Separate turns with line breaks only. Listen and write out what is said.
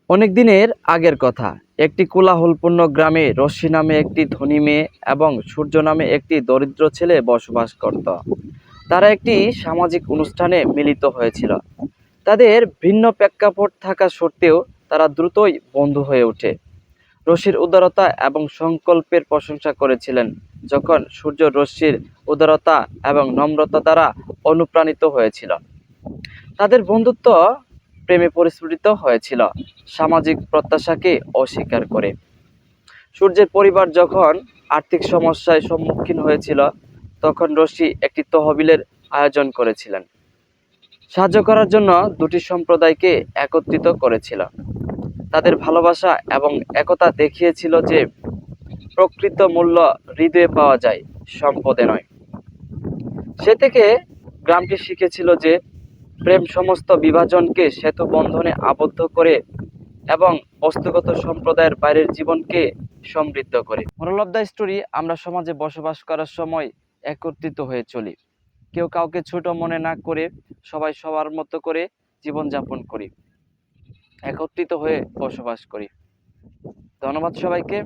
অনেক দিনের আগের কথা। একটি কোলাহলপূর্ণ গ্রামে রশ্মি নামে একটি ধনী মেয়ে এবং সূর্য নামে একটি দরিদ্র ছেলে বসবাস করত। তারা একটি সামাজিক অনুষ্ঠানে মিলিত হয়েছিল। তাদের ভিন্ন প্রেক্ষাপট থাকা সত্ত্বেও তারা দ্রুতই বন্ধু হয়ে ওঠে। রশ্মির উদারতা এবং সংকল্পের প্রশংসা করেছিলেন, যখন সূর্য রশ্মির উদারতা এবং নম্রতা দ্বারা অনুপ্রাণিত হয়েছিল। তাদের বন্ধুত্ব প্রেমে পরিস্ফুটিত হয়েছিল, সামাজিক প্রত্যাশাকে অস্বীকার করে। সূর্যের পরিবার যখন আর্থিক সমস্যায় সম্মুখীন হয়েছিল, তখন রশ্মি একটি তহবিলের আয়োজন করেছিলেন। সাহায্য করার জন্য দুটি সম্প্রদায়কে একত্রিত করেছিল। তাদের ভালোবাসা এবং একতা দেখিয়েছিল যে প্রকৃত মূল্য হৃদয়ে পাওয়া যায়, সম্পদে নয়। সে থেকে গ্রামটি শিখেছিল যে প্রেম সমস্ত বিভাজনকে সেতু বন্ধনে আবদ্ধ করে এবং বস্তুগত সম্প্রদায়ের বাইরের জীবনকে সমৃদ্ধ করে। মোরাল অফ দ্য স্টোরি: আমরা সমাজে বসবাস করার সময় একত্রিত হয়ে চলি। কেউ কাউকে ছোট মনে না করে সবাই সবার মতো করে জীবনযাপন করি, একত্রিত হয়ে বসবাস করি। ধন্যবাদ সবাইকে।